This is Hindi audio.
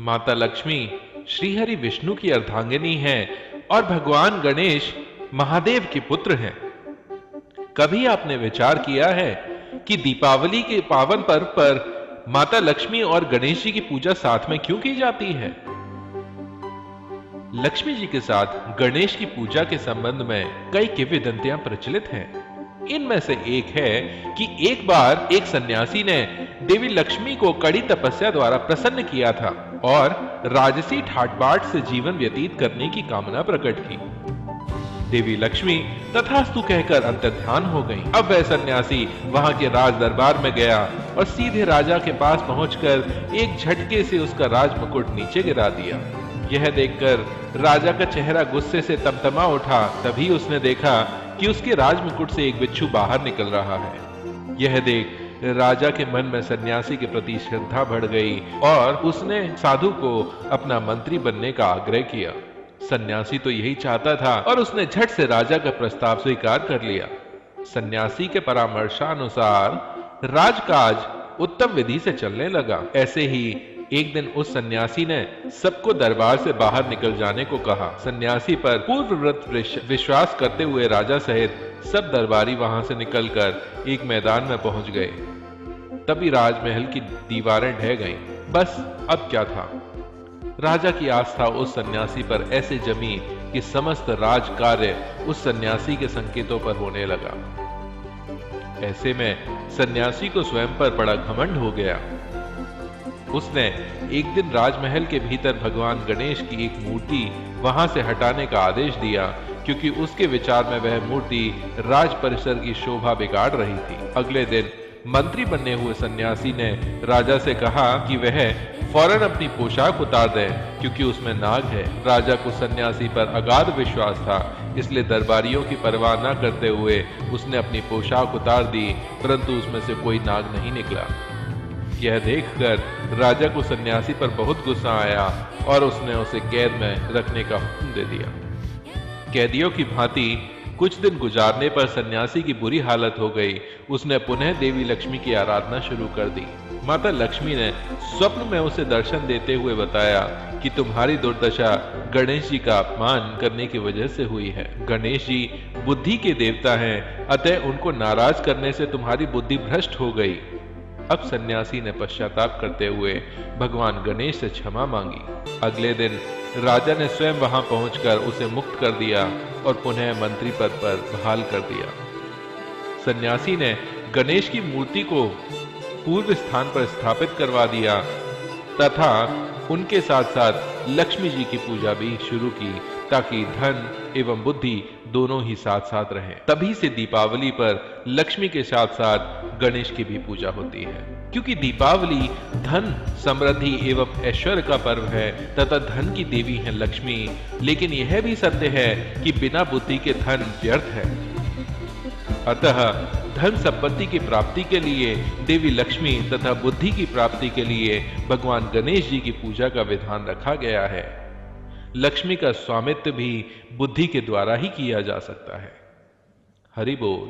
माता लक्ष्मी श्रीहरि विष्णु की अर्धांगिनी हैं और भगवान गणेश महादेव के पुत्र हैं। कभी आपने विचार किया है कि दीपावली के पावन पर्व पर माता लक्ष्मी और गणेश जी की पूजा साथ में क्यों की जाती है? लक्ष्मी जी के साथ गणेश की पूजा के संबंध में कई किंवदंतियां प्रचलित हैं। इनमें से एक है कि एक बार एक सन्यासी ने देवी लक्ष्मी को कड़ी तपस्या द्वारा प्रसन्न किया था और राजसी ठाट बाट से जीवन व्यतीत करने की कामना प्रकट की। देवी लक्ष्मी तथास्तु कहकर अंतर्ध्यान हो गई। अब वह सन्यासी वहां के राज दरबार में गया और सीधे राजा के पास पहुंचकर एक झटके से उसका राज मुकुट नीचे गिरा दिया। यह देखकर राजा का चेहरा गुस्से से तमतमा उठा। तभी उसने देखा कि उसके राज मुकुट से एक बिच्छू बाहर निकल रहा है। यह देख राजा के मन में सन्यासी के प्रति श्रद्धा बढ़ गई और उसने साधु को अपना मंत्री बनने का आग्रह किया। सन्यासी तो यही चाहता था और उसने झट से राजा का प्रस्ताव स्वीकार कर लिया। सन्यासी के परामर्शानुसार राजकाज उत्तम विधि से चलने लगा। ऐसे ही एक दिन उस सन्यासी ने सबको दरबार से बाहर निकल जाने को कहा। सन्यासी पर पूर्ववत विश्वास करते हुए राजा सहित सब दरबारी वहां से निकलकर एक मैदान में पहुंच गए। तभी राजमहल की दीवारें ढह गईं। बस अब क्या था? राजा की आस्था उस सन्यासी पर ऐसे जमी कि समस्त राज कार्य उस सन्यासी के संकेतों पर होने लगा। ऐसे में सन्यासी को स्वयं पर बड़ा घमंड हो गया। उसने एक दिन राजमहल के भीतर भगवान गणेश की एक मूर्ति वहां से हटाने का आदेश दिया, क्योंकि उसके विचार में वह मूर्ति राज परिसर की शोभा बिगाड़ रही थी। अगले दिन मंत्री बनने हुए सन्यासी ने राजा से कहा कि वह फौरन अपनी पोशाक उतार दे, क्योंकि उसमें नाग है। राजा को सन्यासी पर अगाध विश्वास था, इसलिए दरबारियों की परवाह न करते हुए उसने अपनी पोशाक उतार दी, परंतु उसमें से कोई नाग नहीं निकला। यह देखकर राजा को सन्यासी पर बहुत गुस्सा आया और उसने उसे कैद में रखने का हुक्म दे दिया। कैदियों की भांति कुछ दिन गुजारने पर सन्यासी की बुरी हालत हो गई। उसने पुनः देवी लक्ष्मी की आराधना शुरू कर दी। माता लक्ष्मी ने स्वप्न में उसे दर्शन देते हुए बताया कि तुम्हारी दुर्दशा गणेश जी का अपमान करने की वजह से हुई है। गणेश जी बुद्धि के देवता हैं, अतः उनको नाराज करने से तुम्हारी बुद्धि भ्रष्ट हो गई। अब सन्यासी ने पश्चाताप करते हुए भगवान गणेश से क्षमा मांगी। अगले दिन राजा ने स्वयं वहां पहुंचकर उसे मुक्त कर दिया और पुनः मंत्री पद पर बहाल कर दिया। सन्यासी ने गणेश की मूर्ति को पूर्व स्थान पर स्थापित करवा दिया तथा उनके साथ साथ लक्ष्मी जी की पूजा भी शुरू की, ताकि धन एवं बुद्धि दोनों ही साथ साथ रहें। तभी से दीपावली पर लक्ष्मी के साथ साथ गणेश की भी पूजा होती है, क्योंकि दीपावली धन, समृद्धि एवं ऐश्वर्य का पर्व है तथा धन की देवी है लक्ष्मी। लेकिन यह भी सत्य है कि बिना बुद्धि के धन व्यर्थ है। अतः धन संपत्ति की प्राप्ति के लिए देवी लक्ष्मी तथा बुद्धि की प्राप्ति के लिए भगवान गणेश जी की पूजा का विधान रखा गया है। लक्ष्मी का स्वामित्व भी बुद्धि के द्वारा ही किया जा सकता है। हरि बोल।